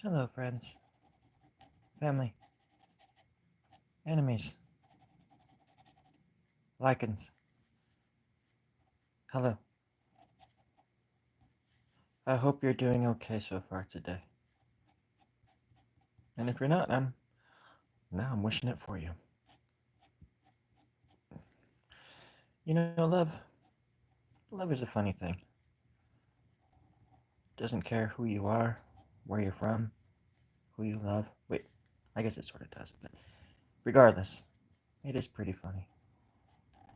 Hello, friends, family, enemies, lichens. Hello. I hope you're doing okay so far today. And if you're not, I'm wishing it for you. You know, love is a funny thing. Doesn't care who you are, where you're from, who you love. Wait, I guess it sort of does, but regardless, it is pretty funny.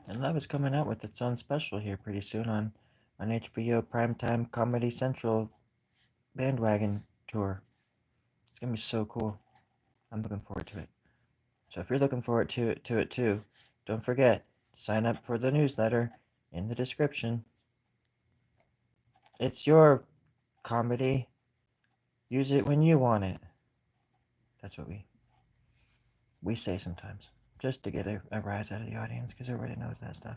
And love is coming out with its own special here pretty soon on HBO Primetime Comedy Central bandwagon tour. It's gonna be so cool. I'm looking forward to it. So if you're looking forward to it too, don't forget to sign up for the newsletter in the description. It's your comedy. Use it when you want it. That's what we say sometimes, just to get a rise out of the audience, because everybody knows that stuff.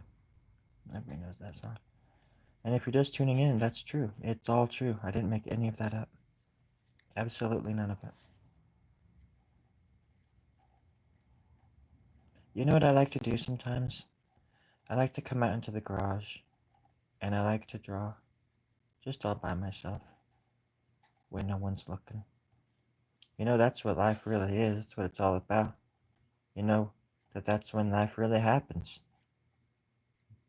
Everybody knows that song. And if you're just tuning in, that's true. It's all true. I didn't make any of that up. Absolutely none of it. You know what I like to do sometimes? I like to come out into the garage and I like to draw just all by myself when no one's looking. You know, that's what life really is. That's what it's all about. You know, that's when life really happens.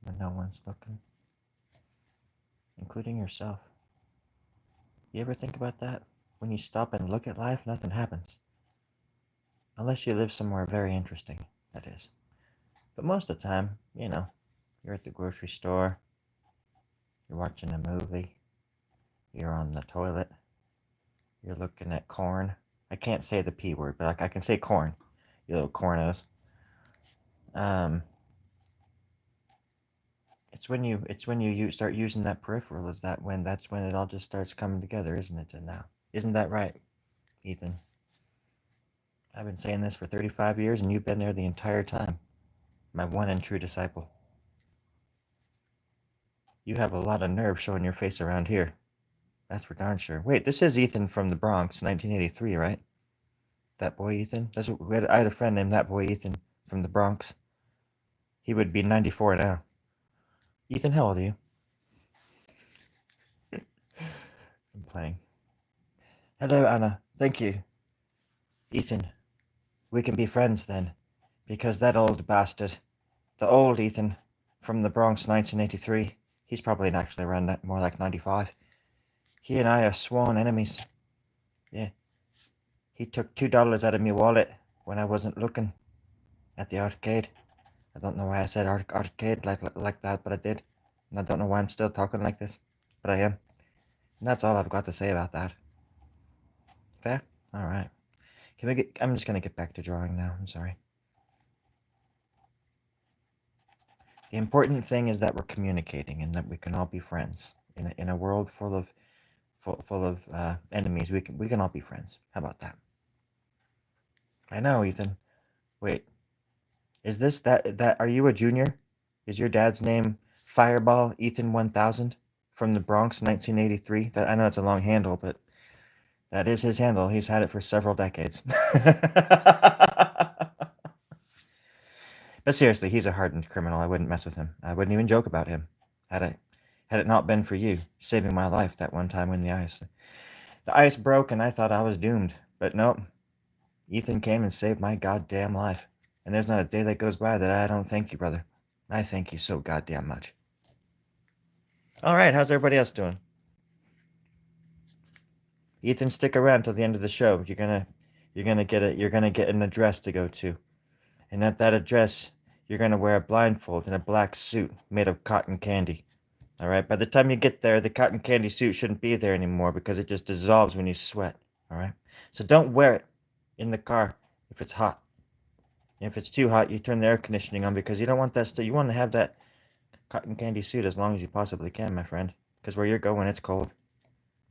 When no one's looking, including yourself. You ever think about that? When you stop and look at life, nothing happens. Unless you live somewhere very interesting, that is. But most of the time, you know, you're at the grocery store, you're watching a movie, you're on the toilet, you're looking at corn. I can't say the P word, but I can say corn. You little cornos. Um, it's when you start using that peripheral. That's when it all just starts coming together, isn't it? And now, isn't that right, Ethan? I've been saying this for 35 years, and you've been there the entire time. My one and true disciple. You have a lot of nerve showing your face around here. That's for darn sure. Wait, this is Ethan from the Bronx, 1983, right? That boy Ethan. I had a friend named that boy Ethan from the Bronx. He would be 94 now. Ethan, how old are you? I'm playing. Hello, Anna. Thank you. Ethan, we can be friends then, because that old bastard, the old Ethan from the Bronx, 1983, he's probably actually around more like 95. He and I are sworn enemies. Yeah. He took $2 out of my wallet when I wasn't looking at the arcade. I don't know why I said arcade like that, but I did. And I don't know why I'm still talking like this, but I am. And that's all I've got to say about that. Fair? All right. I'm just gonna get back to drawing now. I'm sorry. The important thing is that we're communicating and that we can all be friends in a world full of enemies. We can all be friends. How about that? I know, Ethan. Wait, is this that? Are you a junior? Is your dad's name Fireball Ethan 1000 from the Bronx, 1983? That I know it's a long handle, but that is his handle. He's had it for several decades. But seriously, he's a hardened criminal. I wouldn't mess with him. I wouldn't even joke about him. Had it not been for you saving my life that one time when the ice broke and I thought I was doomed. But nope, Ethan came and saved my goddamn life. And there's not a day that goes by that I don't thank you, brother. I thank you so goddamn much. All right, how's everybody else doing? Ethan, stick around till the end of the show. You're gonna get an address to go to, and at that address, you're gonna wear a blindfold and a black suit made of cotton candy. All right. By the time you get there, the cotton candy suit shouldn't be there anymore because it just dissolves when you sweat. All right. So don't wear it in the car if it's hot. If it's too hot, you turn the air conditioning on because you don't want that stuff. You want to have that cotton candy suit as long as you possibly can, my friend. Because where you're going, it's cold.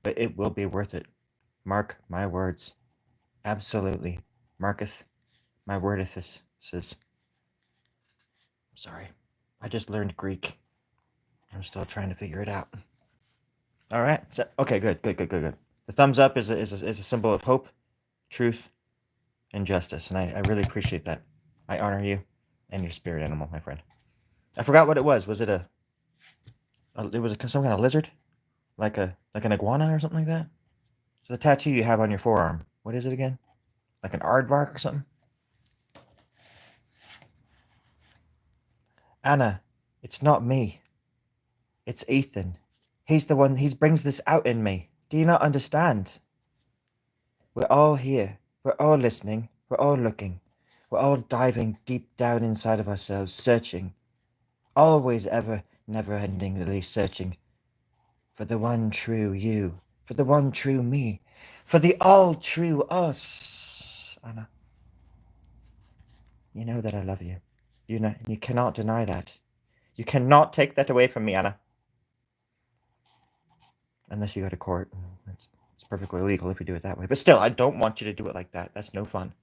But it will be worth it. Mark my words. Absolutely. Marketh my wordeth says. Sorry. I just learned Greek. I'm still trying to figure it out. All right. So, okay, good. The thumbs up is a symbol of hope, truth, and justice, and I really appreciate that. I honor you and your spirit animal, my friend. I forgot what it was. Was it it was some kind of lizard? Like an iguana or something like that? So the tattoo you have on your forearm, what is it again? Like an aardvark or something? Anna, it's not me. It's Ethan. He's the one, he brings this out in me. Do you not understand? We're all here. We're all listening. We're all looking. We're all diving deep down inside of ourselves, searching. Always, ever, never endingly searching for the one true you, for the one true me, for the all true us. Anna, you know that I love you. You know, you cannot deny that. You cannot take that away from me, Anna. Unless you go to court. It's perfectly legal if you do it that way. But still, I don't want you to do it like that. That's no fun.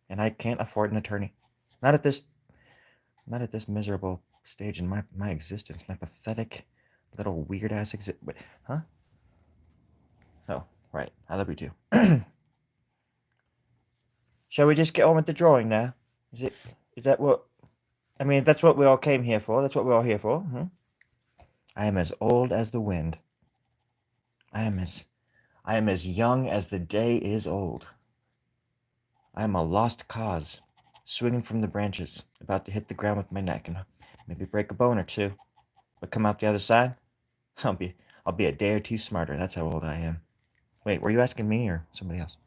And I can't afford an attorney. Not at this miserable stage in my existence. My pathetic little weird ass huh? Oh, right. I love you too. Shall we just get on with the drawing now? Is that what I mean, that's what we all came here for. That's what we're all here for. I am as old as the wind. I am as young as the day is old. I am a lost cause, swinging from the branches, about to hit the ground with my neck and maybe break a bone or two. But come out the other side, I'll be a day or two smarter. That's how old I am. Wait, were you asking me or somebody else?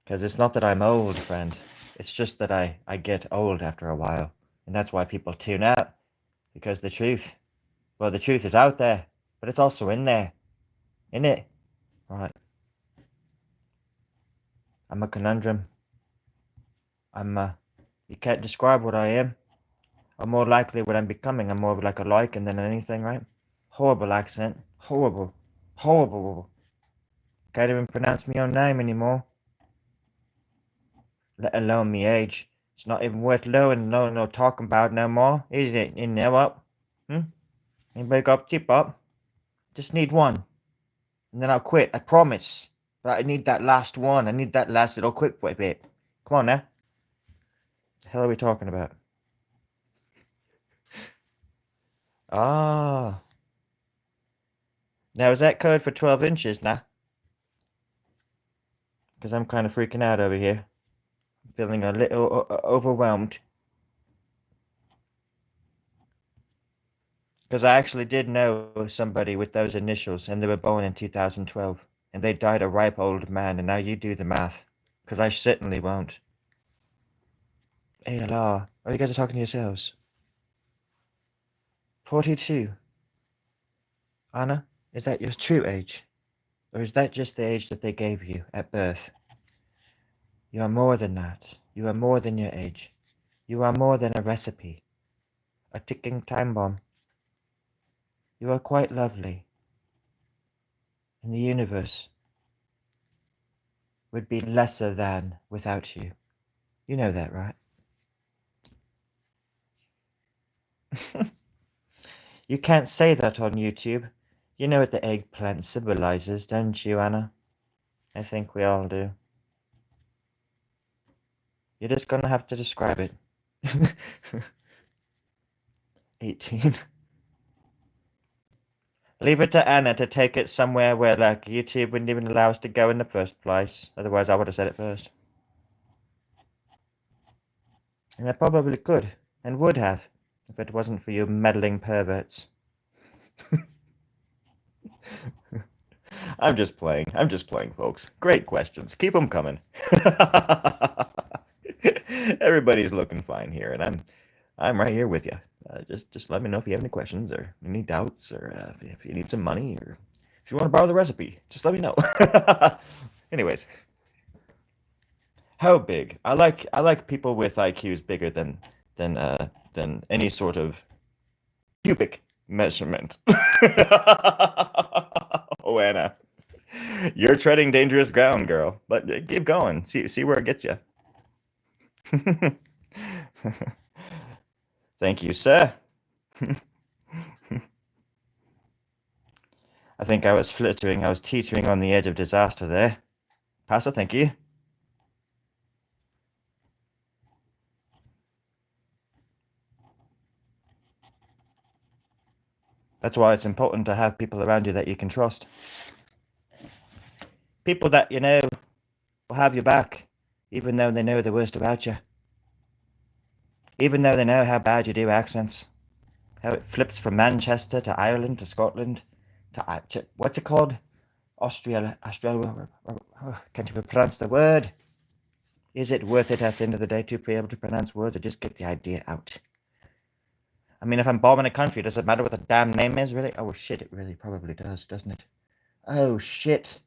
Because it's not that I'm old, friend. It's just that I get old after a while. And that's why people tune out. Because the truth is out there, but it's also in there. In it. Right. I'm a conundrum. You can't describe what I am. Or more likely what I'm becoming. I'm more of like a lichen than anything, right? Horrible accent. Horrible. Horrible. Can't even pronounce my own name anymore. Let alone me age. It's not even worth knowing, no talking about no more, is it? You know what? Anybody got tip up? Just need one. And then I'll quit, I promise. But I need that last one. I need that last little quick bit. Come on now. The hell are we talking about? Ah. Now, is that code for 12 inches now? Because I'm kind of freaking out over here. I'm feeling a little overwhelmed. Because I actually did know somebody with those initials, and they were born in 2012. And they died a ripe old man, and now you do the math. Because I certainly won't. ALR. Oh, you guys are talking to yourselves. 42. Anna, is that your true age? Or is that just the age that they gave you at birth? You are more than that. You are more than your age. You are more than a recipe. A ticking time bomb. You are quite lovely. And the universe would be lesser than without you. You know that, right? You can't say that on YouTube. You know what the eggplant symbolizes, don't you, Anna? I think we all do. You're just gonna have to describe it. 18. Leave it to Anna to take it somewhere where, like, YouTube wouldn't even allow us to go in the first place. Otherwise, I would have said it first. And I probably could, and would have, if it wasn't for you meddling perverts. I'm just playing, folks. Great questions. Keep them coming. Everybody's looking fine here, and I'm right here with you. Just let me know if you have any questions or any doubts, or if you need some money, or if you want to borrow the recipe. Just let me know. Anyways, how big? I like people with IQs bigger than any sort of cubic measurement. Oh, Anna, you're treading dangerous ground, girl. But keep going. See where it gets you. Thank you, sir. I think I was flittering. I was teetering on the edge of disaster there. Pastor, thank you. That's why it's important to have people around you that you can trust. People that you know will have your back, even though they know the worst about you. Even though they know how bad you do accents. How it flips from Manchester to Ireland to Scotland to what's it called? Australia. Can't even pronounce the word. Is it worth it at the end of the day to be able to pronounce words or just get the idea out? I mean, if I'm bombing a country, does it matter what the damn name is, really? Oh, shit, it really probably does, doesn't it? Oh, shit.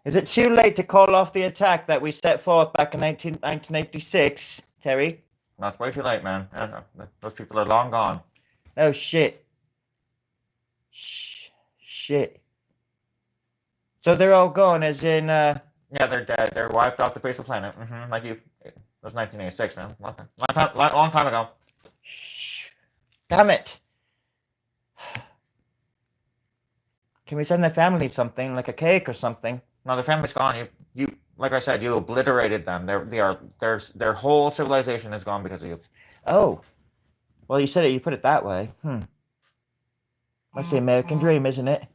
Is it too late to call off the attack that we set forth back in 1986, Terry? No, it's way too late, man. Those people are long gone. Oh, shit. Shit. So they're all gone, as in, Yeah, they're dead. They're wiped off the face of the planet. Like you... It was 1986, man. Long time ago. Damn it. Can we send their family something, like a cake or something? No, their family's gone. You, like I said, you obliterated them. Their whole civilization is gone because of you. Oh. Well, you said it, you put it that way. That's the American dream, isn't it?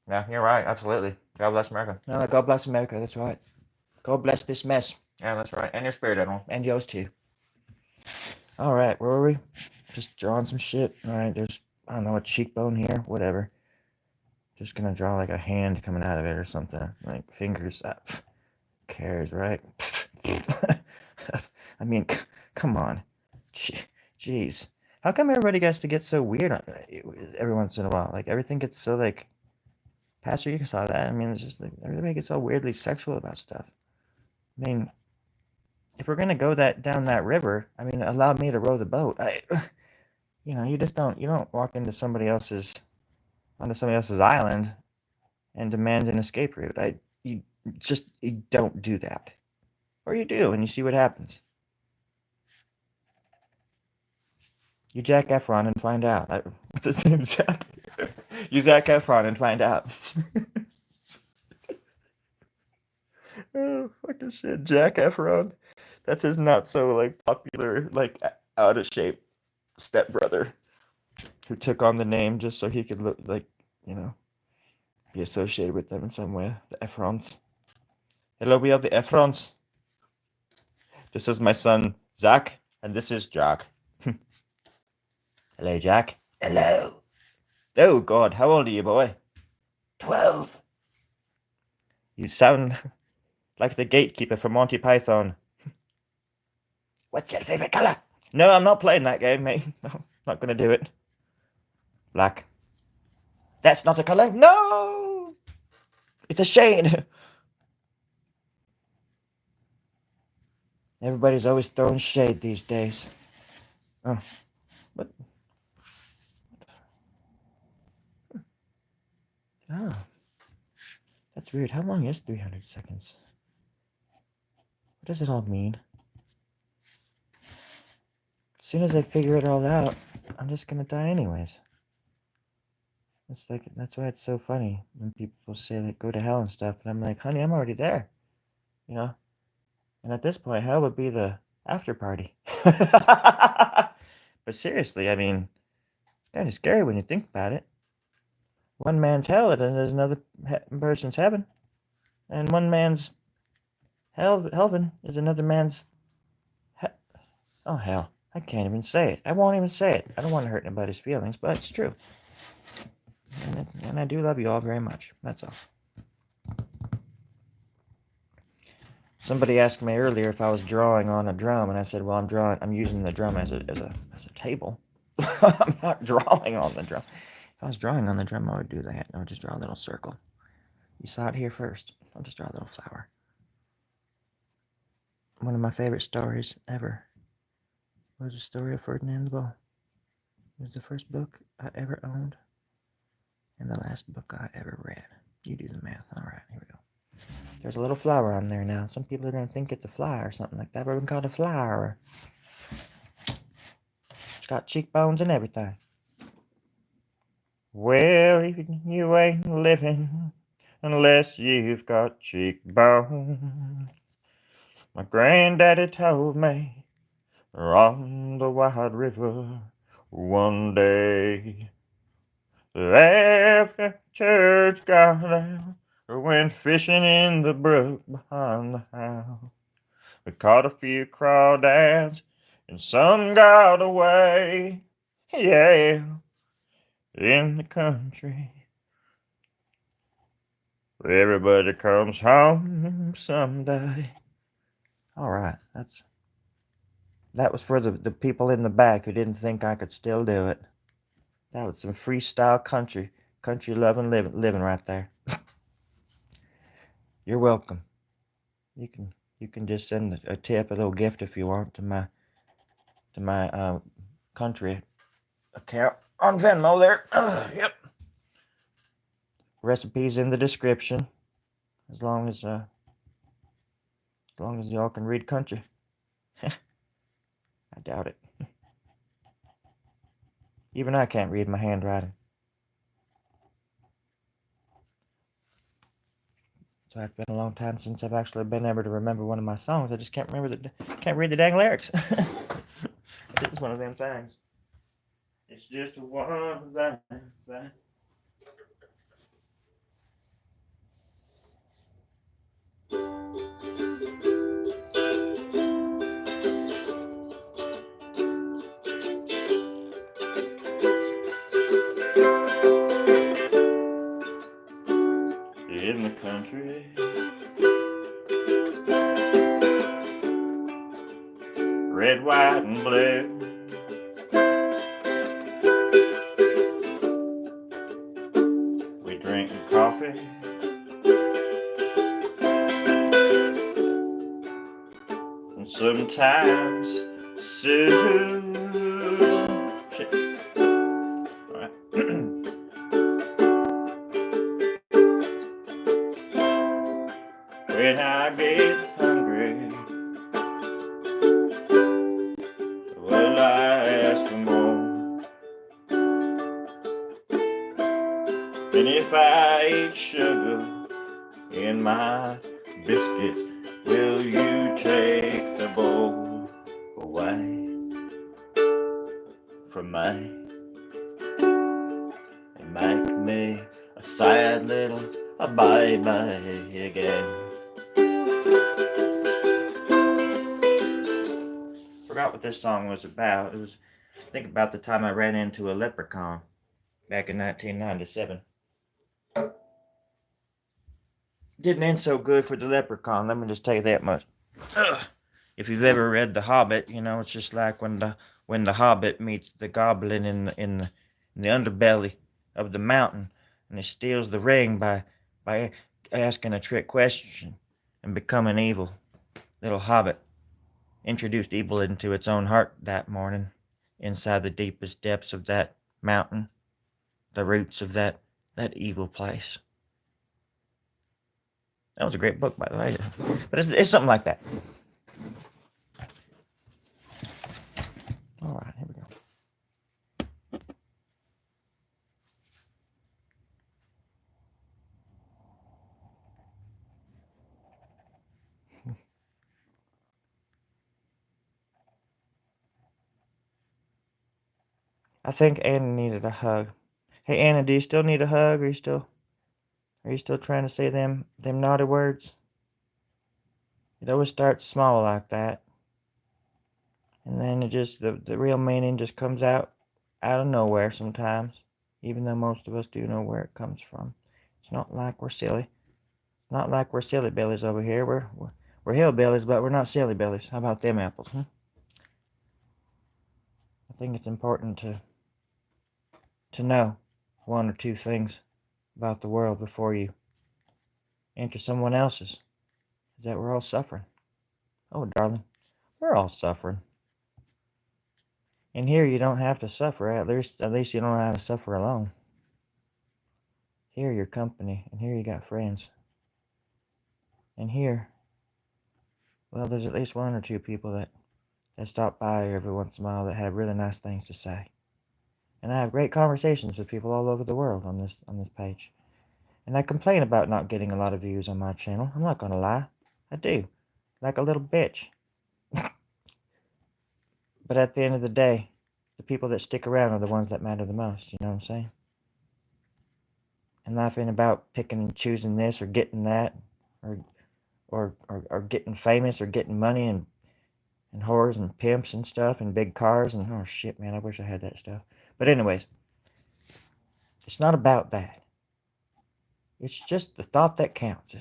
Yeah, you're right. Absolutely. God bless America. No, God bless America. That's right. God bless this mess. Yeah, that's right. And your spirit animal. And yours too. All right, where were we? Just drawing some shit. All right, there's, I don't know, a cheekbone here. Whatever. Just gonna draw like a hand coming out of it or something. Like fingers. Who cares, right? I mean, come on. Jeez. How come everybody gets to get so weird every once in a while? Like, everything gets so, like... Pastor, you saw that. I mean, it's just like, everybody gets all weirdly sexual about stuff. I mean, if we're gonna go down that river, I mean, allow me to row the boat. You know, you don't walk onto somebody else's island and demand an escape route. You don't do that. Or you do, and you see what happens. You Zac Efron and find out. What's his name, Zac? You Zac Efron and find out. Oh, fucking shit. Zac Efron. That's his not so, like, popular, like, out of shape stepbrother who took on the name just so he could look like, you know, be associated with them in some way. The Efrons. Hello, we have the Efrons. This is my son, Zach, and this is Jack. Hello, Jack. Hello. Oh, God, how old are you, boy? 12. You sound like the gatekeeper from Monty Python. What's your favorite color? No, I'm not playing that game, mate. No, not gonna do it. Black. That's not a color? No! It's a shade. Everybody's always throwing shade these days. Oh. What? Oh. That's weird. How long is 300 seconds? What does it all mean? As soon as I figure it all out, I'm just gonna die anyways. That's why it's so funny when people say like go to hell and stuff, and I'm like, honey, I'm already there. You know? And at this point, hell would be the after party. But seriously, I mean, it's kind of scary when you think about it. One man's hell is another person's heaven. And one man's heaven is another man's... Oh, hell. I can't even say it. I won't even say it. I don't want to hurt anybody's feelings, but it's true. And I do love you all very much. That's all. Somebody asked me earlier if I was drawing on a drum, and I said, well, I'm using the drum as a table. I'm not drawing on the drum. If I was drawing on the drum, I would do that. I would just draw a little circle. You saw it here first. I'll just draw a little flower. One of my favorite stories ever was the story of Ferdinand the Bull. It was the first book I ever owned and the last book I ever read. You do the math. All right, here we go. There's a little flower on there now. Some people are going to think it's a fly or something like that, but we can call it a flower. It's got cheekbones and everything. Well, you ain't living unless you've got cheekbones. My granddaddy told me on the Wild River one day, after church got out, we went fishing in the brook behind the house. We caught a few crawdads and some got away. Yeah, in the country, where everybody comes home someday. All right, that was for the people in the back who didn't think I could still do it. That was some freestyle country loving living right there. You're welcome. You can just send a tip, a little gift if you want to my country account on Venmo there. Yep. Recipes in the description. As long as y'all can read country. I doubt it. Even I can't read my handwriting. So it's been a long time since I've actually been able to remember one of my songs. I just can't read the dang lyrics. It's one of them things. It's just one of them things. In the country, red, white, and blue, we drink coffee and sometimes soup. Shit. All right. When I get hungry, well, I ask for more. And if I eat sugar in my biscuits, will you take the bowl away from me and make me a sad little baby again? Forgot what this song was about. It was, I think, about the time I ran into a leprechaun back in 1997. Didn't end so good for the leprechaun, let me just tell you that much. If you've ever read The Hobbit, you know it's just like when the Hobbit meets the goblin in the underbelly of the mountain, and he steals the ring by asking a trick question and becoming evil. Little Hobbit introduced evil into its own heart that morning, inside the deepest depths of that mountain, the roots of that evil place. That was a great book, by the way. But it's something like that. All right, here we go. I think Anna needed a hug. Hey Anna, do you still need a hug? Are you still trying to say them naughty words? It always starts small like that, and then it just the real meaning just comes out of nowhere sometimes. Even though most of us do know where it comes from. It's not like we're silly. It's not like we're silly billies over here. We're hillbillies, but we're not silly billies. How about them apples? I think it's important to know one or two things about the world before you enter someone else's. Is that we're all suffering. Oh, darling, we're all suffering. And here you don't have to suffer. At least you don't have to suffer alone. Here you're company, and here you got friends. And here, well, there's at least one or two people that stop by every once in a while that have really nice things to say. And I have great conversations with people all over the world on this page. And I complain about not getting a lot of views on my channel. I'm not gonna lie. I do. Like a little bitch. But at the end of the day, the people that stick around are the ones that matter the most, you know what I'm saying? And laughing about picking and choosing this or getting that, or getting famous or getting money and whores and pimps and stuff and big cars and oh shit, man, I wish I had that stuff. But anyways, it's not about that. It's just the thought that counts.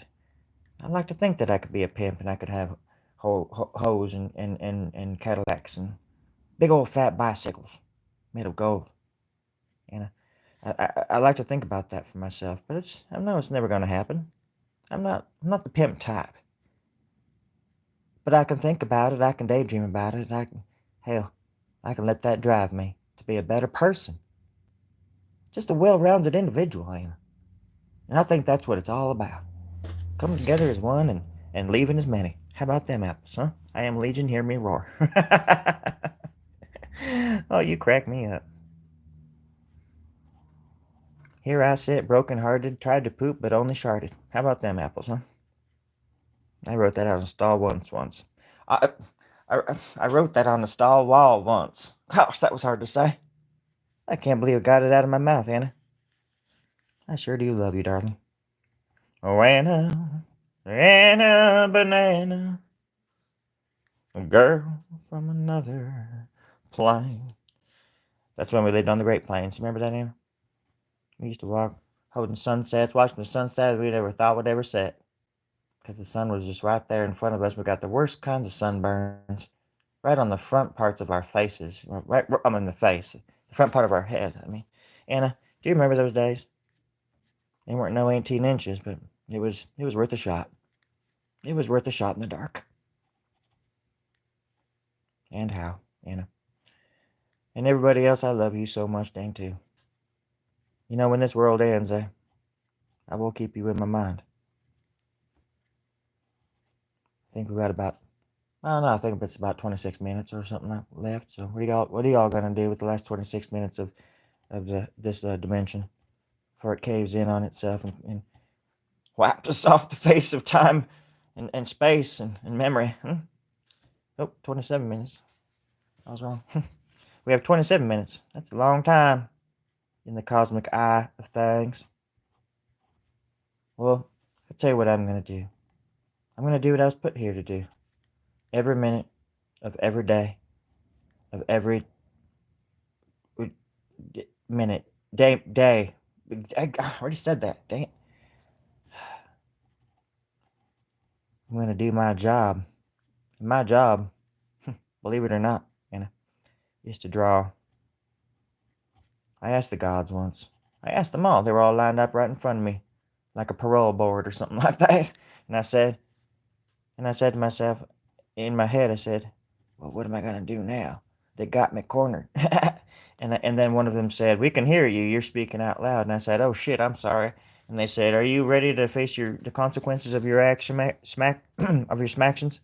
I like to think that I could be a pimp and I could have hoes and Cadillacs and big old fat bicycles made of gold. And I like to think about that for myself, but I know it's never going to happen. I'm not the pimp type. But I can think about it, I can daydream about it, hell, I can let that drive me to be a better person. Just a well-rounded individual, And I think that's what it's all about. Coming together as one and leaving as many. How about them apples, huh? I am Legion, hear me roar. Oh, you crack me up. Here I sit, broken-hearted, tried to poop, but only sharted. How about them apples, huh? I wrote that out on stall once. I wrote that on the stall wall once. Gosh, that was hard to say. I can't believe I got it out of my mouth, Anna. I sure do love you, darling. Oh, Anna, Anna Banana, a girl from another plane. That's when we lived on the Great Plains. Remember that, Anna? We used to walk, holding sunsets, watching the sunset. We never thought would ever set. Because the sun was just right there in front of us. We got the worst kinds of sunburns. Right on the front parts of our faces. Right, I'm in the face. The front part of our head. I mean, Anna, do you remember those days? They weren't no 18 inches, but it was worth a shot. It was worth a shot in the dark. And how, Anna. And everybody else, I love you so much, dang, too. You know, when this world ends, I will keep you in my mind. I think we got about, I don't know, I think it's about 26 minutes or something left. So what are y'all gonna do with the last 26 minutes of this dimension before it caves in on itself and wipes us off the face of time and space and memory? Oh, 27 minutes. I was wrong. We have 27 minutes. That's a long time in the cosmic eye of things. Well, I'll tell you what I'm going to do. I'm going to do what I was put here to do. Every minute of every day, of every minute, day. I already said that. Dang it. I'm going to do my job. My job, believe it or not, is to draw. I asked the gods once. I asked them all. They were all lined up right in front of me, like a parole board or something like that. And I said to myself, in my head, I said, well, what am I going to do now? They got me cornered. And then one of them said, we can hear you. You're speaking out loud. And I said, oh, shit, I'm sorry. And they said, are you ready to face the consequences of your of your smactions?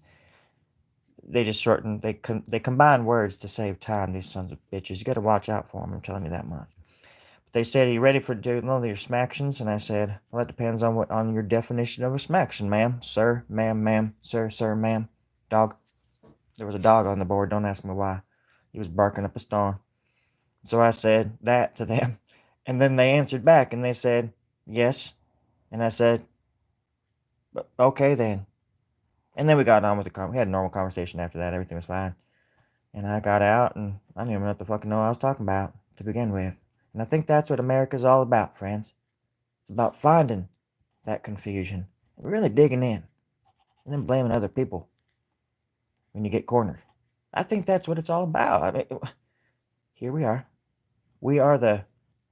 They just shortened, they combine words to save time, these sons of bitches. You got to watch out for them, I'm telling you that much. But they said, are you ready for doing all your smactions? And I said, well, that depends on your definition of a smaction, ma'am. Sir, ma'am, sir, ma'am. Dog. There was a dog on the board. Don't ask me why. He was barking up a storm. So I said that to them. And then they answered back and they said, yes. And I said, okay then. And then we got on with we had a normal conversation after that. Everything was fine. And I got out and I didn't even know what the fuck I was talking about to begin with. And I think that's what America's all about, friends. It's about finding that confusion and really digging in and then blaming other people when you get cornered. I think that's what it's all about. I mean, here we are. We are the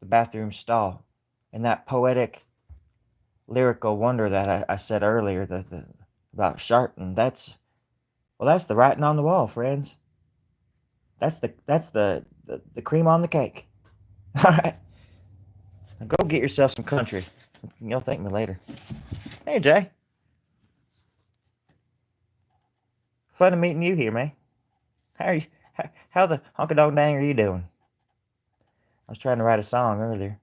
bathroom stall. And that poetic, lyrical wonder that I said earlier about Sharpton, that's the writing on the wall, friends. That's the cream on the cake. All right. Now go get yourself some country. You'll thank me later. Hey, Jay. Fun of meeting you here, man. How are you? How the honky dong dang are you doing? I was trying to write a song earlier.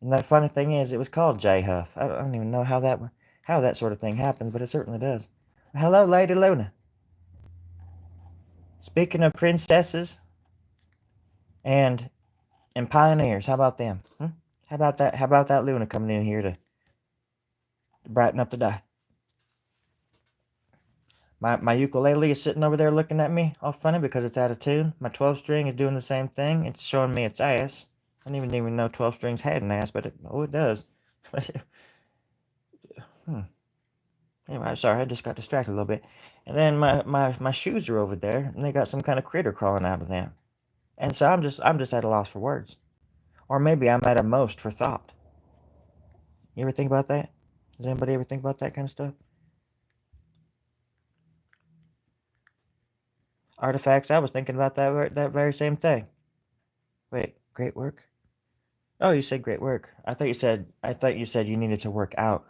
And the funny thing is, it was called J Huff. I don't even know how that sort of thing happens, but it certainly does. Hello, Lady Luna. Speaking of princesses and pioneers, how about them? How about that? How about that Luna coming in here to brighten up the day? My ukulele is sitting over there looking at me all funny because it's out of tune. My 12 string is doing the same thing. It's showing me its ass. I didn't even know 12 strings had an ass, but it does. Anyway, sorry, I just got distracted a little bit. And then my shoes are over there, and they got some kind of critter crawling out of them. And so I'm just at a loss for words. Or maybe I'm at a most for thought. You ever think about that? Does anybody ever think about that kind of stuff? Artifacts, I was thinking about that very same thing. Wait, great work? Oh, you said great work. I thought you said you needed to work out.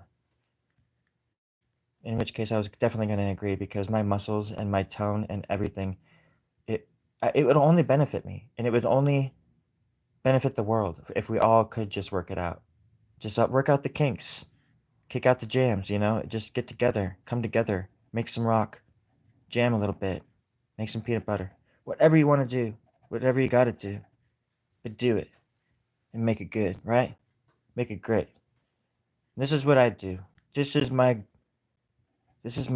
In which case I was definitely going to agree because my muscles and my tone and everything, it would only benefit me, and it would only benefit the world if we all could just work it out. Just work out the kinks, kick out the jams, just get together, come together, make some rock, jam a little bit, make some peanut butter. Whatever you want to do, whatever you got to do, but do it and make it good, right? Make it great. This is what I do. This is my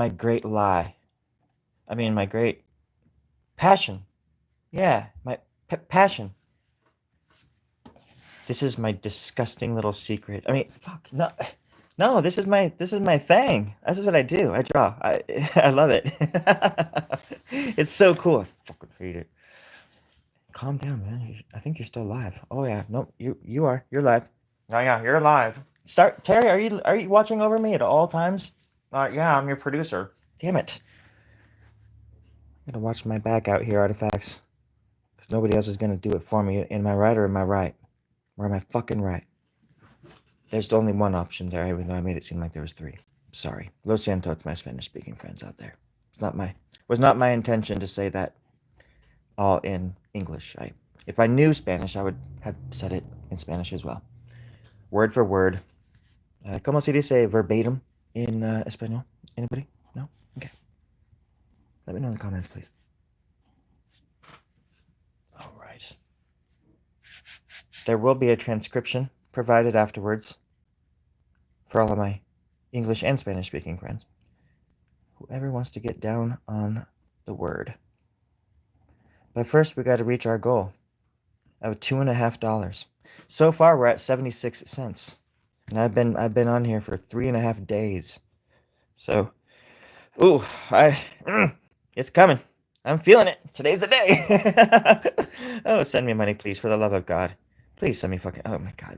great lie. I mean, my great passion. Yeah, my passion. This is my disgusting little secret. I mean, fuck, no, this is my thing. This is what I do. I draw. I love it. It's so cool. I fucking hate it. Calm down, man. I think you're still live. Oh yeah, no, you are. You're live. Oh yeah, you're live. Terry. Are you watching over me at all times? Yeah, I'm your producer. Damn it. I gotta watch my back out here, Artifacts. Because nobody else is gonna do it for me. Am I right or am I right? Or am I fucking right? There's only one option there, even though I made it seem like there was three. Sorry. Lo siento to my Spanish-speaking friends out there. Was not my intention to say that all in English. If I knew Spanish, I would have said it in Spanish as well. Word for word. ¿Cómo se dice verbatim in español? Anybody? No? Okay. Let me know in the comments, please. All right. There will be a transcription provided afterwards for all of my English and Spanish-speaking friends. Whoever wants to get down on the word. But first, we got to reach our goal of $2.50. So far, we're at 76 cents, and I've been on here for 3.5 days. So, it's coming. I'm feeling it. Today's the day. Oh, send me money, please, for the love of God. Please send me fucking. Oh my God.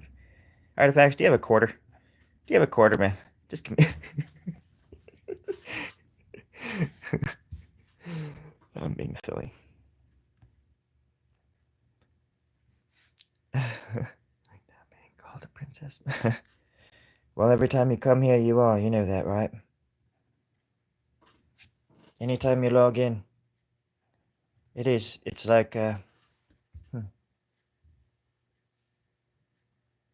Artifacts, do you have a quarter? Do you have a quarter, man? Just give me. I'm being silly. Like that being called a princess. Well, every time you come here, you are. You know that, right? Anytime you log in, it's like, it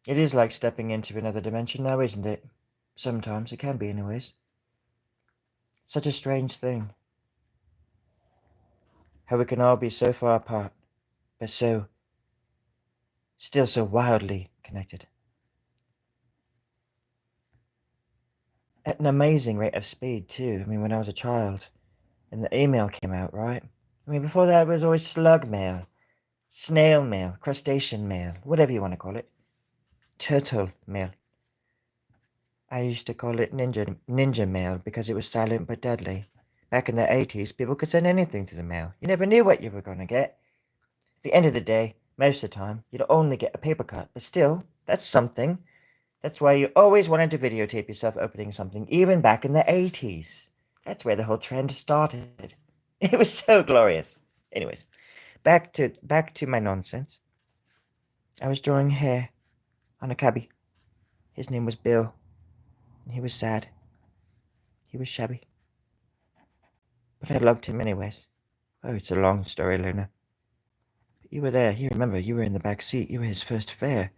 is like stepping into another dimension now, isn't it? Sometimes it can be, anyways. Such a strange thing. How we can all be so far apart, but still so wildly connected. At an amazing rate of speed, too. I mean, when I was a child, and the email came out, right? I mean, before that, it was always slug mail, snail mail, crustacean mail, whatever you want to call it. Turtle mail. I used to call it ninja mail because it was silent but deadly. Back in the 80s, people could send anything to the mail. You never knew what you were going to get. At the end of the day, most of the time, you'd only get a paper cut. But still, that's something. That's why you always wanted to videotape yourself opening something, even back in the 80s. That's where the whole trend started. It was so glorious. Anyways, back to my nonsense. I was drawing hair on a cabbie. His name was Bill, and he was sad. He was shabby. But I loved him anyways. Oh, it's a long story, Luna. You were there. You remember, you were in the back seat. You were his first fare.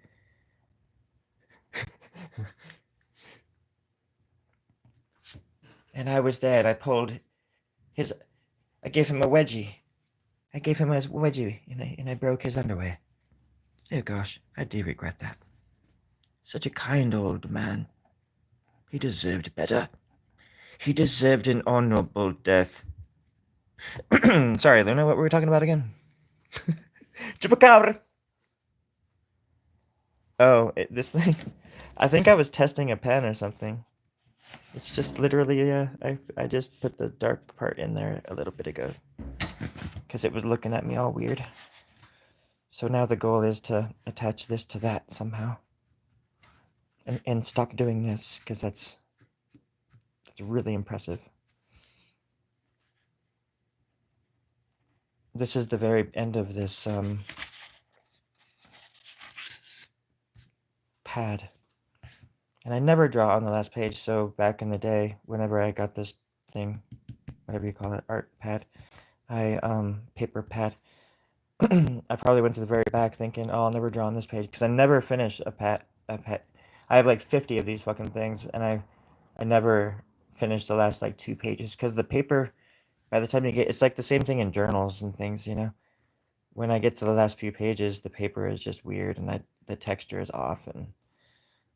And I was there, and I pulled his... I gave him a wedgie. And I broke his underwear. Oh gosh, I do regret that. Such a kind old man. He deserved better. He deserved an honorable death. Sorry, Luna, what were we talking about again? Chupacabra! Oh, this thing. I think I was testing a pen or something. It's just literally, I just put the dark part in there a little bit ago. Because it was looking at me all weird. So now the goal is to attach this to that somehow. And stop doing this, because that's really impressive. This is the very end of this pad. And I never draw on the last page, so back in the day, whenever I got this thing, whatever you call it, art pad, paper pad, I probably went to the very back thinking, oh, I'll never draw on this page, because I never finished a pad. I have like 50 of these fucking things, and I never finished the last like 2 pages, because the paper, by the time you get, it's like the same thing in journals and things, you know? When I get to the last few pages, the paper is just weird, and the texture is off, and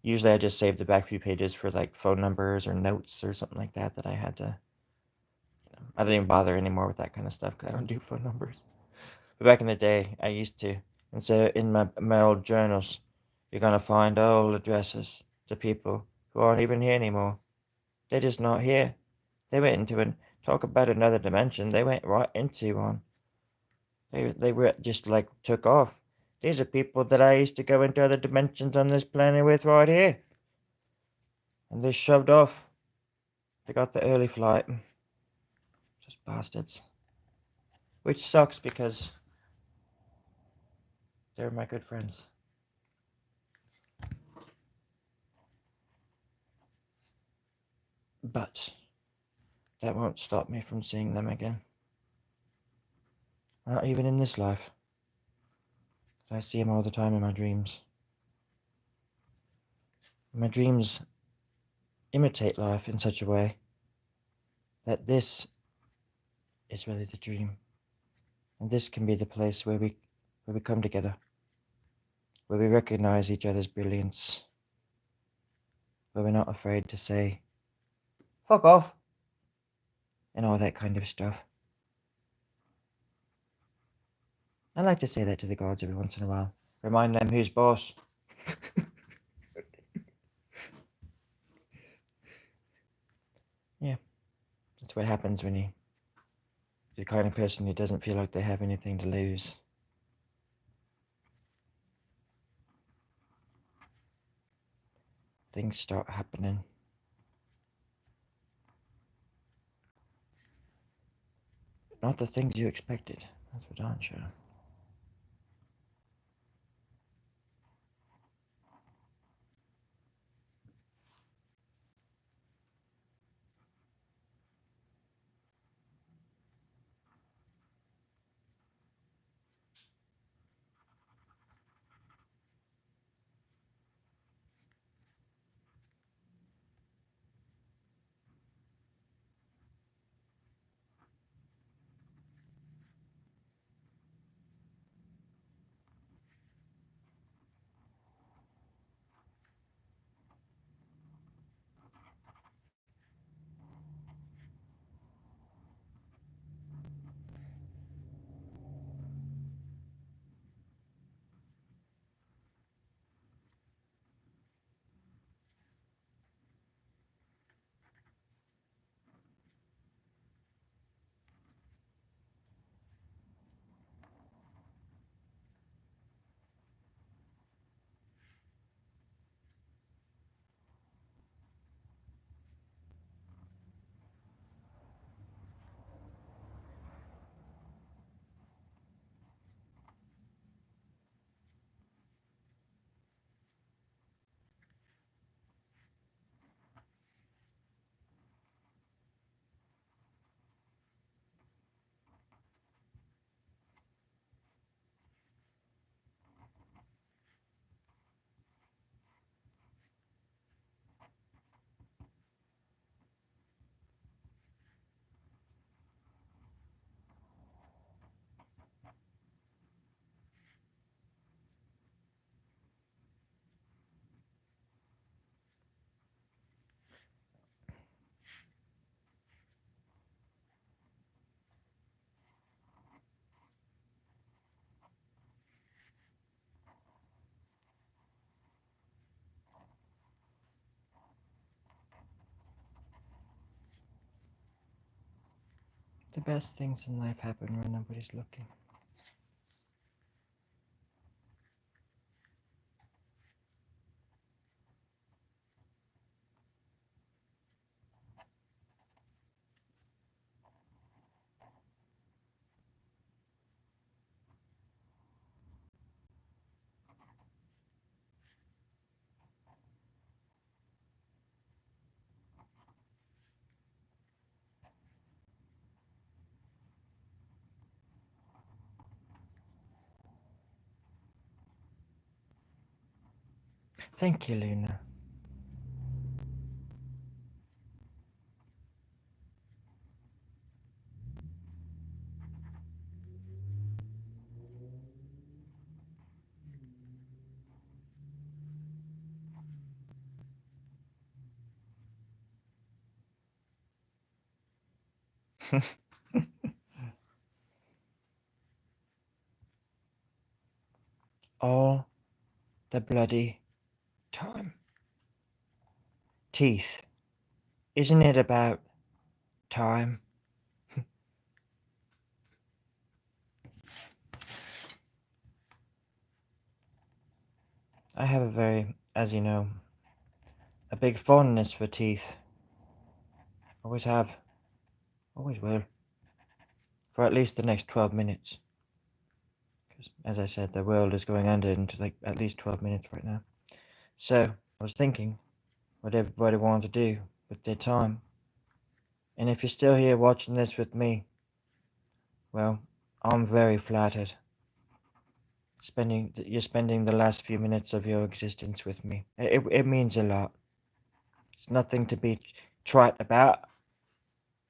usually I just save the back few pages for like phone numbers or notes or something like that I had to, I don't even bother anymore with that kind of stuff because I don't do phone numbers. But back in the day, I used to. And so in my old journals, you're going to find old addresses to people who aren't even here anymore. They're just not here. They went into it. Talk about another dimension. They went right into one. They were just like took off. These are people that I used to go into other dimensions on this planet with right here. And they shoved off. They got the early flight. Just bastards. Which sucks because they're my good friends. But that won't stop me from seeing them again. Not even in this life. I see them all the time in my dreams. My dreams imitate life in such a way that this is really the dream. And this can be the place where we come together. Where we recognize each other's brilliance. Where we're not afraid to say, fuck off. And all that kind of stuff. I like to say that to the gods every once in a while. Remind them who's boss. Yeah. That's what happens when you're the kind of person who doesn't feel like they have anything to lose. Things start happening. Not the things you expected. That's for darn sure. The best things in life happen when nobody's looking. Thank you, Luna. All the bloody time. Teeth. Isn't it about time? I have a very, as you know, a big fondness for teeth. Always have. Always will. For at least the next 12 minutes. Because, as I said, the world is going under into like at least 12 minutes right now. So, I was thinking what everybody wanted to do with their time. And if you're still here watching this with me, well, I'm very flattered. You're spending the last few minutes of your existence with me. It means a lot. It's nothing to be trite about,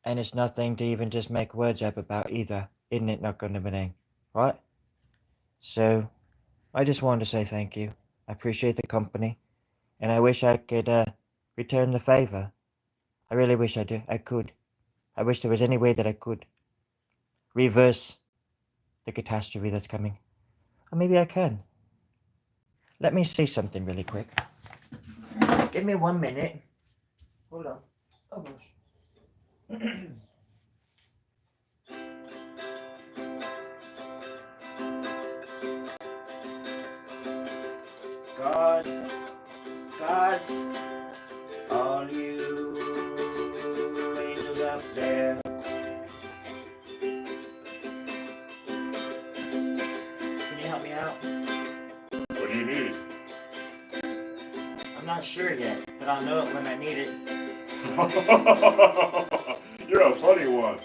and it's nothing to even just make words up about either. Isn't it not going to be, right? So, I just wanted to say thank you. I appreciate the company, and I wish I could return the favor. I really wish I could. I wish there was any way that I could reverse the catastrophe that's coming. Or maybe I can. Let me see something really quick. Give me 1 minute. Hold on. Oh gosh. God, God's all you angels up there. Can you help me out? What do you need? I'm not sure yet, but I'll know it when I need it. You're a funny one.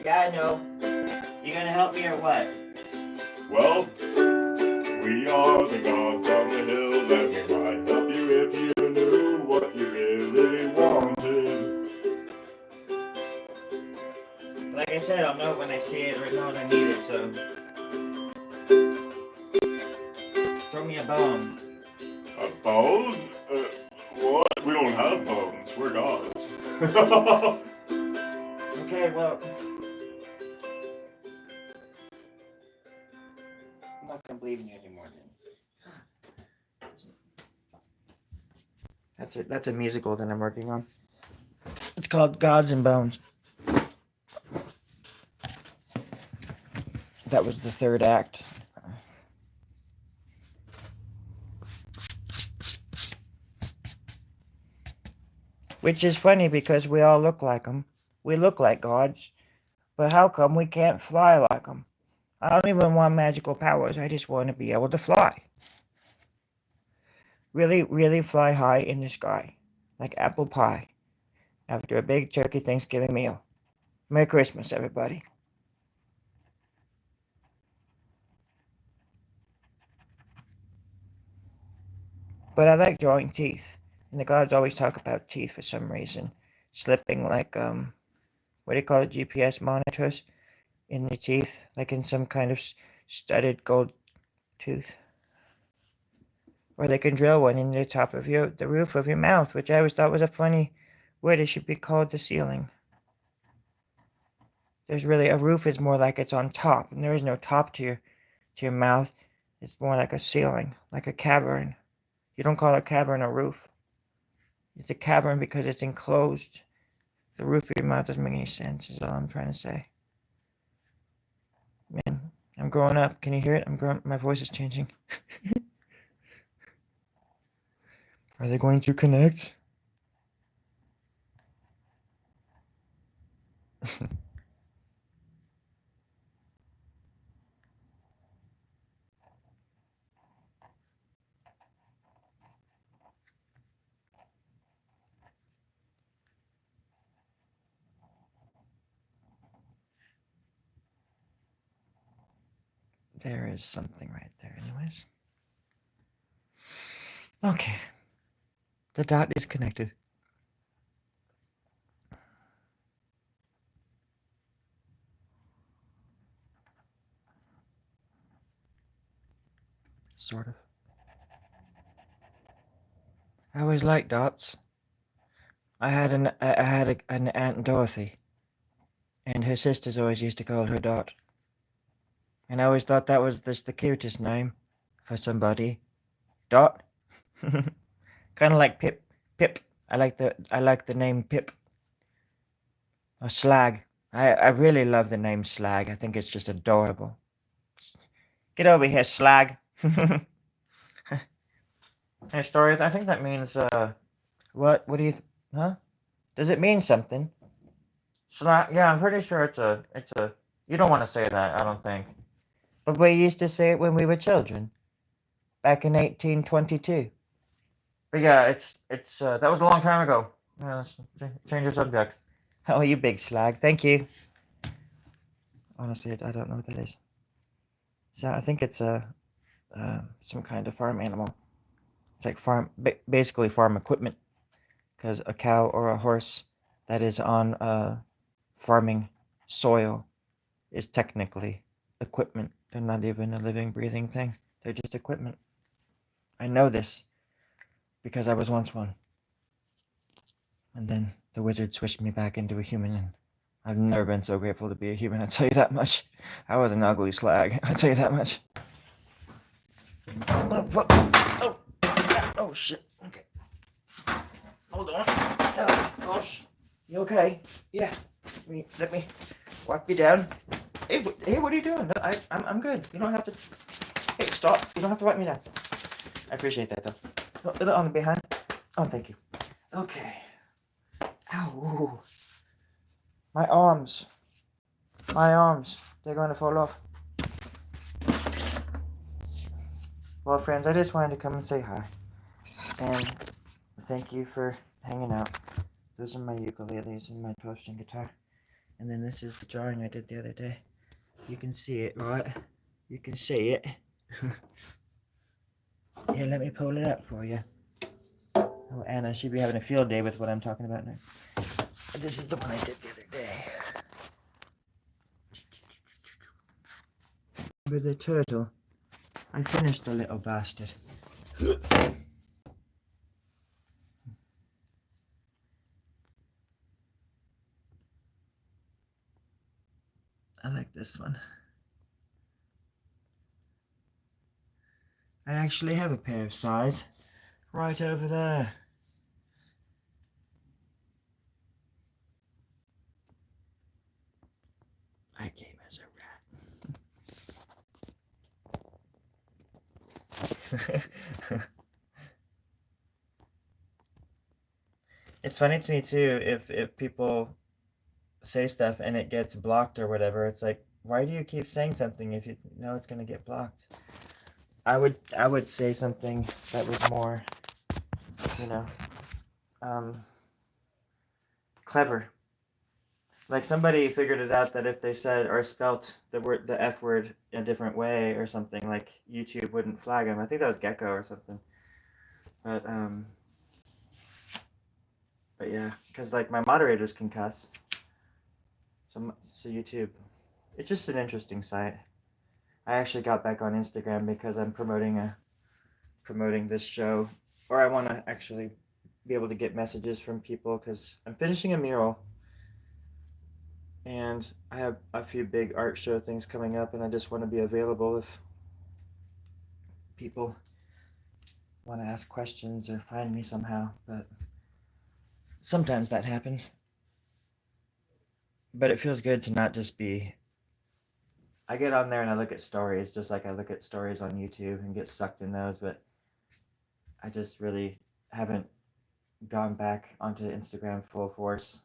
Yeah, I know. You gonna help me or what? Well, we are the gods on the hill, and we might help you if you knew what you really wanted. Like I said, I'll know it when I see it or know when I need it, so throw me a bone. A bone? What? We don't have bones. We're gods. Okay, well, I'm not gonna believe in you anymore then. That's it. That's a musical that I'm working on. It's called Gods and Bones. That was the third act. Which is funny because we all look like them. We look like gods. But how come we can't fly like them? I don't even want magical powers. I just want to be able to fly. Really, really fly high in the sky. Like apple pie. After a big turkey Thanksgiving meal. Merry Christmas, everybody. But I like drawing teeth. And the gods always talk about teeth for some reason. Slipping like, what do you call it? GPS monitors in the teeth. Like in some kind of studded gold tooth. Or they can drill one in the top of the roof of your mouth, which I always thought was a funny word. It should be called the ceiling. There's really, a roof is more like it's on top, and there is no top to your mouth. It's more like a ceiling, like a cavern. You don't call a cavern a roof. It's a cavern because it's enclosed. The roof of your mouth doesn't make any sense, is all I'm trying to say. growing up. Can you hear it? I'm growing. My voice is changing. Are they going to connect? There is something right there, anyways. Okay. The dot is connected. Sort of. I always liked dots. I had an Aunt Dorothy, and her sisters always used to call her Dot. And I always thought that was the cutest name for somebody. Dot. Kind of like Pip. Pip. I like the name Pip. Or Slag. I really love the name Slag. I think it's just adorable. Get over here, Slag. Hey, Stories, I think that means, what do you, huh? Does it mean something? Slag, yeah, I'm pretty sure it's a, you don't want to say that, I don't think. But we used to say it when we were children. Back in 1822. But yeah, that was a long time ago. Yeah, let's change the subject. Oh, you big slag. Thank you. Honestly, I don't know what that is. So I think it's some kind of farm animal. It's like basically farm equipment. Because a cow or a horse that is on farming soil is technically equipment. They're not even a living, breathing thing. They're just equipment. I know this because I was once one. And then the wizard switched me back into a human, and I've never been so grateful to be a human, I'll tell you that much. I was an ugly slag, I'll tell you that much. Oh shit, okay. Hold on. Oh, gosh. You okay? Yeah. Let me wipe you down. Hey, what are you doing? I'm good. You don't have to... Hey, stop. You don't have to wipe me down. I appreciate that, though. Put it on the behind. Oh, thank you. Okay. Ow. My arms. They're going to fall off. Well, friends, I just wanted to come and say hi. And thank you for hanging out. Those are my ukuleles and my 12-string guitar. And then this is the drawing I did the other day. You can see it, right? You can see it. Here, let me pull it up for you. Oh, Anna, she'd be having a field day with what I'm talking about now. This is the one I did the other day. Remember the turtle? I finished the little bastard. I like this one. I actually have a pair of size right over there. I came as a rat. It's funny to me too if people say stuff and it gets blocked or whatever. It's like, why do you keep saying something if you know it's gonna get blocked? I would say something that was more, you know, clever. Like somebody figured it out that if they said or spelt the F word in a different way or something, like YouTube wouldn't flag them. I think that was Gecko or something. But yeah, because like my moderators can cuss. So YouTube, it's just an interesting site. I actually got back on Instagram because I'm promoting this show, or I want to actually be able to get messages from people because I'm finishing a mural. And I have a few big art show things coming up, and I just want to be available if people want to ask questions or find me somehow. But sometimes that happens. But it feels good to not just be I get on there and I look at stories, just like I look at stories on YouTube and get sucked in those, but I just really haven't gone back onto Instagram full force,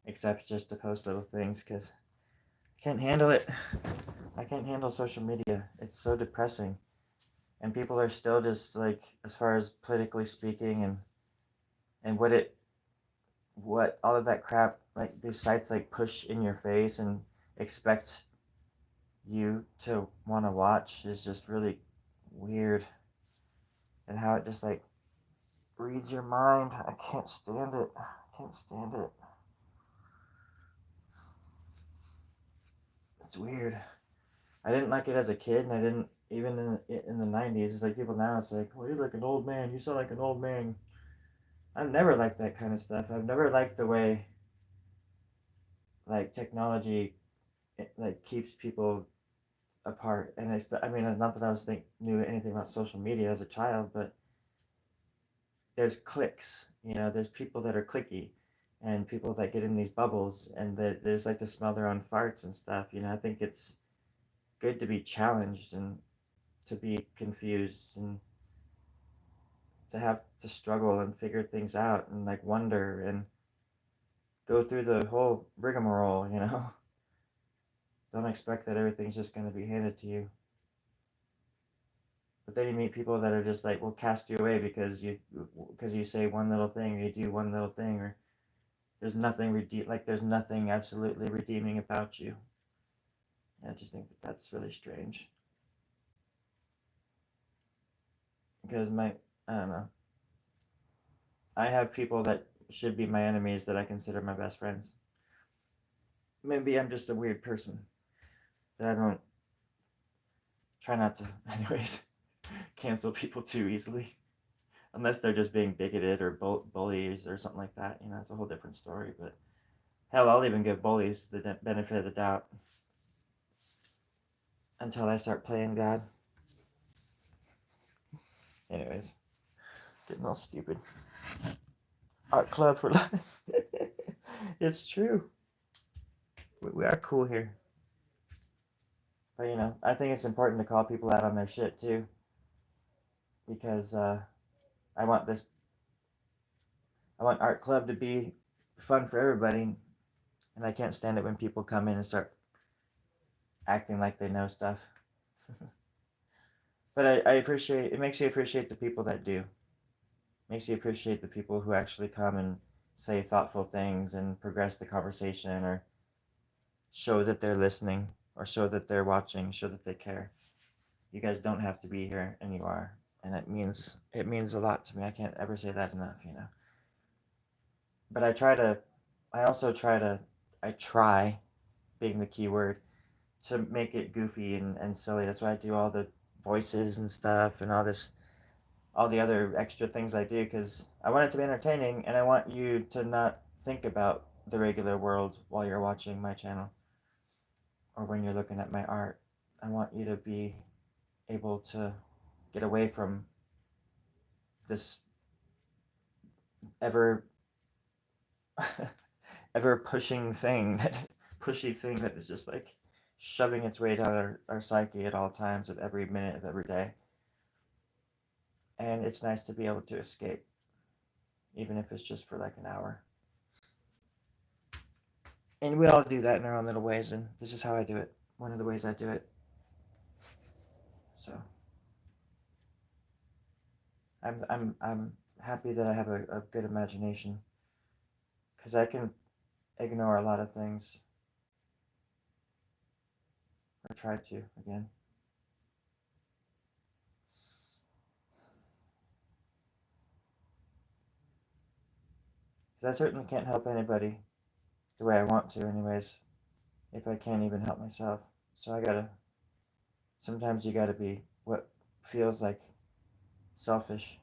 except just to post little things because I can't handle it. I can't handle social media. It's so depressing. And people are still just like, as far as politically speaking and what all of that crap, like these sites like push in your face and expect you to want to watch is just really weird. And how it just like reads your mind. I can't stand it. I can't stand it. It's weird. I didn't like it as a kid, and I didn't even in the '90s. It's like people now. It's like, well, you're like an old man. You sound like an old man. I've never liked that kind of stuff. I've never liked the way like technology like keeps people apart. And I mean, not that I knew anything about social media as a child, but there's cliques. There's people that are clicky, and people that get in these bubbles, and they just like to smell their own farts and stuff. I think it's good to be challenged and to be confused and to have to struggle and figure things out and like wonder and go through the whole rigmarole. Don't expect that everything's just going to be handed to you. But then you meet people that are just like, will cast you away because you say one little thing or you do one little thing, or there's nothing absolutely redeeming about you. I just think that that's really strange. Because I don't know. I have people that should be my enemies that I consider my best friends. Maybe I'm just a weird person. That I don't try not to, anyways, cancel people too easily. Unless they're just being bigoted or bullies or something like that. It's a whole different story. But hell, I'll even give bullies the benefit of the doubt until I start playing God. Anyways, getting all stupid. Art club for life. It's true. We are cool here. But I think it's important to call people out on their shit too. Because I want art club to be fun for everybody, and I can't stand it when people come in and start acting like they know stuff. But I appreciate it. Makes you appreciate the people that do. Makes you appreciate the people who actually come and say thoughtful things and progress the conversation, or show that they're listening, or show that they're watching, show that they care. You guys don't have to be here, and you are, and it means a lot to me. I can't ever say that enough. But I try, being the key word, to make it goofy and silly. That's why I do all the voices and stuff and all the other extra things I do, because I want it to be entertaining, and I want you to not think about the regular world while you're watching my channel or when you're looking at my art. I want you to be able to get away from this ever ever pushing thing pushy thing that is just like shoving its way down our psyche at all times of every minute of every day. And it's nice to be able to escape, even if it's just for like an hour. And we all do that in our own little ways, and this is how I do it. One of the ways I do it. So I'm happy that I have a good imagination, because I can ignore a lot of things, or try to again. Because I certainly can't help anybody the way I want to, anyways, if I can't even help myself. So sometimes you gotta be what feels like selfish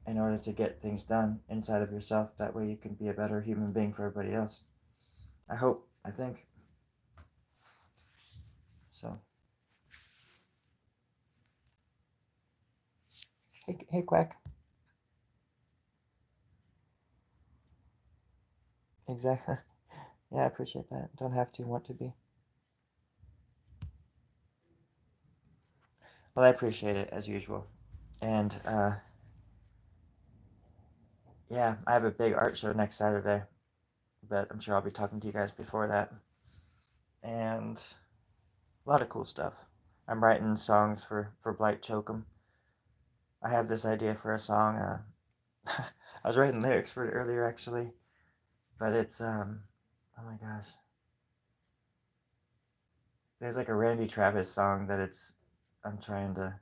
in order to get things done inside of yourself. That way you can be a better human being for everybody else. I think. So. Hey, Quack. Exactly. Yeah, I appreciate that. Don't have to want to be. Well, I appreciate it as usual. And yeah, I have a big art show next Saturday, but I'm sure I'll be talking to you guys before that. And a lot of cool stuff. I'm writing songs for Blight Chokum. I have this idea for a song. I was writing lyrics for it earlier actually, but it's oh my gosh. There's like a Randy Travis song that it's I'm trying to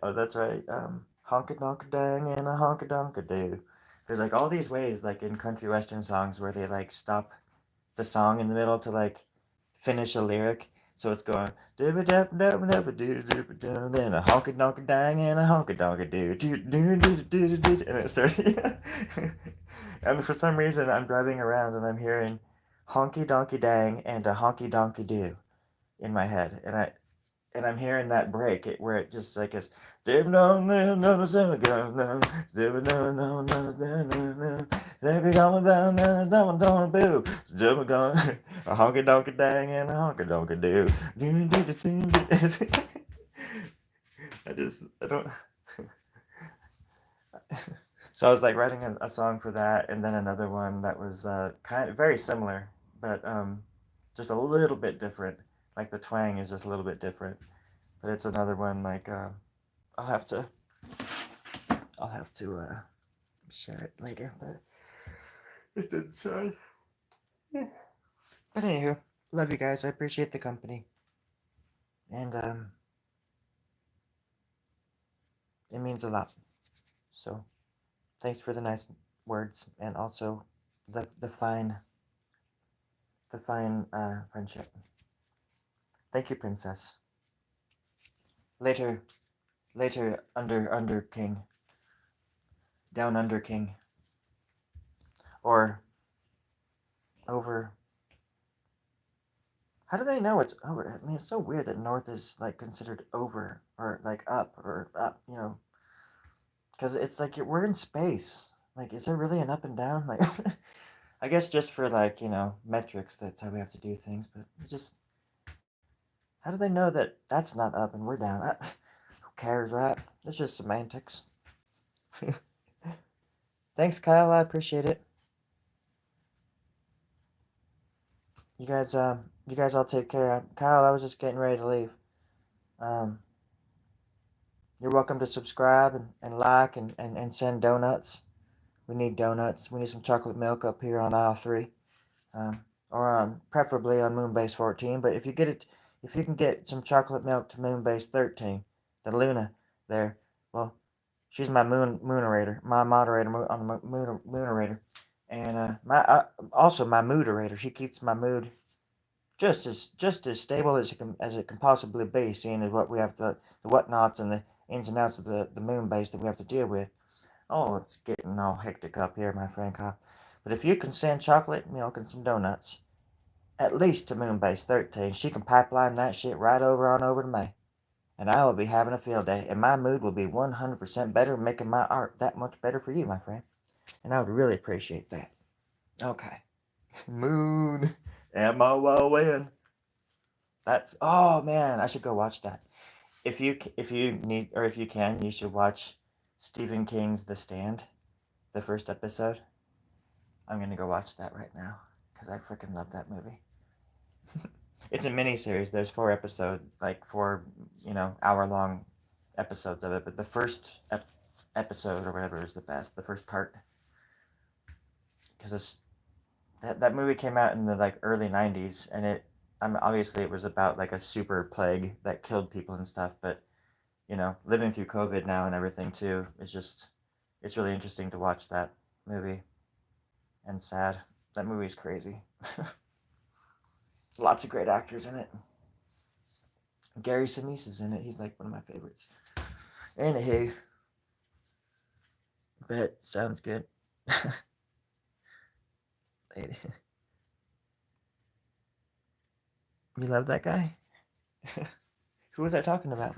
oh, that's right. Honka donka dang and a honka donka do. There's like all these ways, like in country western songs, where they like stop the song in the middle to like finish a lyric. So it's going dibba dab dab dab do dibba dab and a honka donka dang and a honka donka do, and it starts. And for some reason, I'm driving around and I'm hearing honky donkey dang and a honky donkey do in my head, and I'm hearing that break where it just like is a honky donky dang and a honky donky do. I don't. So I was like writing a song for that, and then another one that was kind of very similar, but just a little bit different. Like the twang is just a little bit different, but it's another one like I'll have to I'll have to share it later, but it's inside. But anywho, love you guys. I appreciate the company, and it means a lot. So thanks for the nice words and also the fine friendship. Thank you, princess. Later, under king, down under king, or over. How do they know it's over? I mean, it's so weird that north is like considered over or like up or up. You know, because it's like we're in space. Like, is there really an up and down? Like, I guess just for like metrics, that's how we have to do things. But it's just, how do they know that that's not up and we're down? Who cares, right? It's just semantics. Thanks, Kyle. I appreciate it. You guys all take care. Kyle, I was just getting ready to leave. Um, you're welcome to subscribe and like and send donuts. We need donuts. We need some chocolate milk up here on aisle 3. Or preferably on Moonbase 14. But if you can get some chocolate milk to Moonbase 13, the Luna there, well, she's my moonerator, my moderator on the moonerator, and also my mooderator. She keeps my mood just as stable as it can possibly be, seeing as what we have the whatnots and the ins and outs of the moon base that we have to deal with. Oh, it's getting all hectic up here, my friend Kyle. But if you can send chocolate, milk, and some donuts, at least to Moonbase 13, she can pipeline that shit right over to me. And I will be having a field day, and my mood will be 100% better, making my art that much better for you, my friend. And I would really appreciate that. Okay. Moon. MOON. That's, oh man, I should go watch that. If you need, or if you can, you should watch Stephen King's The Stand, the first episode. I'm gonna go watch that right now because I freaking love that movie. It's a mini series. There's 4 episodes, like 4 hour-long episodes of it. But the first episode or whatever is the best. The first part, because that movie came out in the like early '90s, and obviously it was about like a super plague that killed people and stuff. But living through COVID now and everything too is just, it's really interesting to watch that movie. And sad. That movie's crazy. Lots of great actors in it. Gary Sinise is in it. He's like one of my favorites. Anywho, but sounds good. You love that guy? Who was I talking about?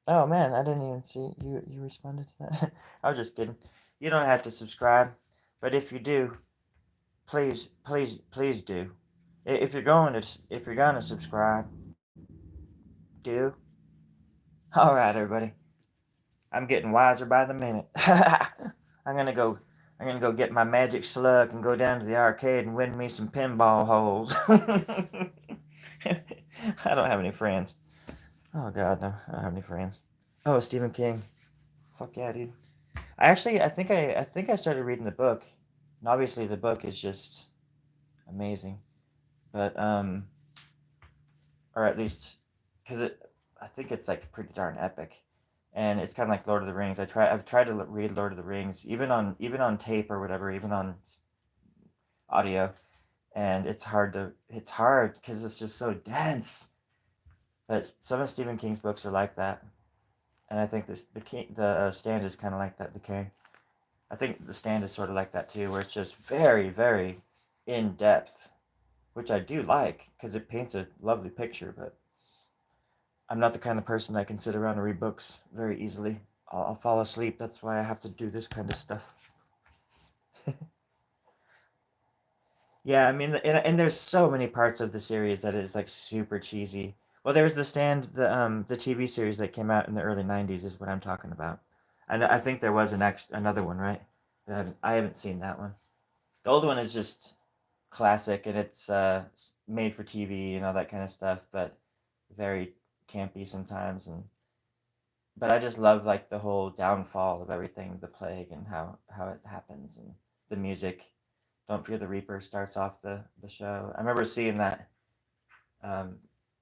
Oh man, I didn't even see you. You responded to that. I was just kidding. You don't have to subscribe, but if you do, please, please do. If you're gonna subscribe, do. All right, everybody. I'm getting wiser by the minute. I'm gonna go. I'm gonna go get my magic slug and go down to the arcade and win me some pinball holes. I don't have any friends. Oh God, no, I don't have any friends. Oh, Stephen King. Fuck yeah, dude. I think I started reading the book, and obviously the book is just amazing. But or at least, because I think it's like pretty darn epic, and it's kind of like Lord of the Rings. I've tried to read Lord of the Rings, even on tape or whatever, even on audio, and it's hard because it's just so dense. But some of Stephen King's books are like that, and I think the Stand is kind of like that. The King, I think the Stand is sort of like that too, where it's just very very in depth, which I do like because it paints a lovely picture. But I'm not the kind of person that can sit around and read books very easily. I'll fall asleep. That's why I have to do this kind of stuff. Yeah, I mean, and there's so many parts of the series that is like super cheesy. Well, there's the Stand, the TV series that came out in the early '90s is what I'm talking about. And I think there was another one, right? I haven't seen that one. The old one is just classic, and it's made for TV and all that kind of stuff, but very campy sometimes. And but I just love like the whole downfall of everything, the plague, and how it happens, and the music. Don't Fear the Reaper starts off the show. I remember seeing that um,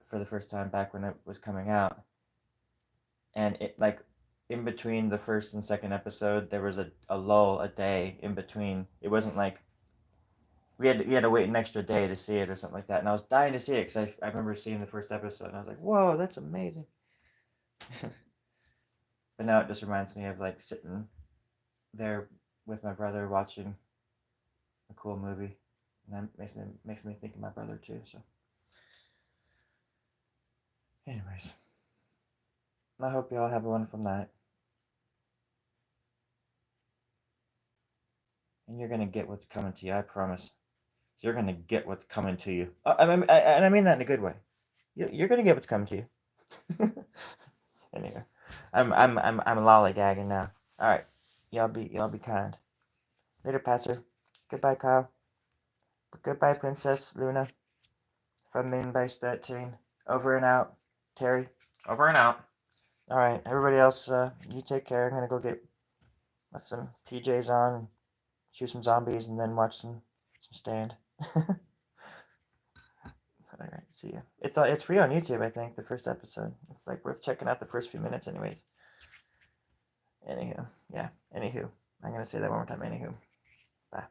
for the first time back when it was coming out, and it like in between the first and second episode, there was a lull, a day in between. It wasn't like we had to wait an extra day to see it or something like that, and I was dying to see it because I remember seeing the first episode, and I was like, whoa, that's amazing. But now it just reminds me of like sitting there with my brother watching a cool movie, and that makes me think of my brother too. So, anyways, I hope you all have a wonderful night, and you're gonna get what's coming to you. I promise. You're gonna get what's coming to you. And I mean that in a good way. You're gonna get what's coming to you. Anyway, I'm lollygagging now. All right, y'all be kind. Later, Pastor. Goodbye, Kyle. Goodbye, Princess Luna. From Moon Base 13. Over and out. Terry. Over and out. All right, everybody else, you take care. I'm gonna go get some PJs on, shoot some zombies, and then watch some Stand. All right, see ya. It's free on YouTube, I think. The first episode. It's like worth checking out the first few minutes, anyways. Anywho, yeah. Anywho, I'm gonna say that one more time. Anywho, bye.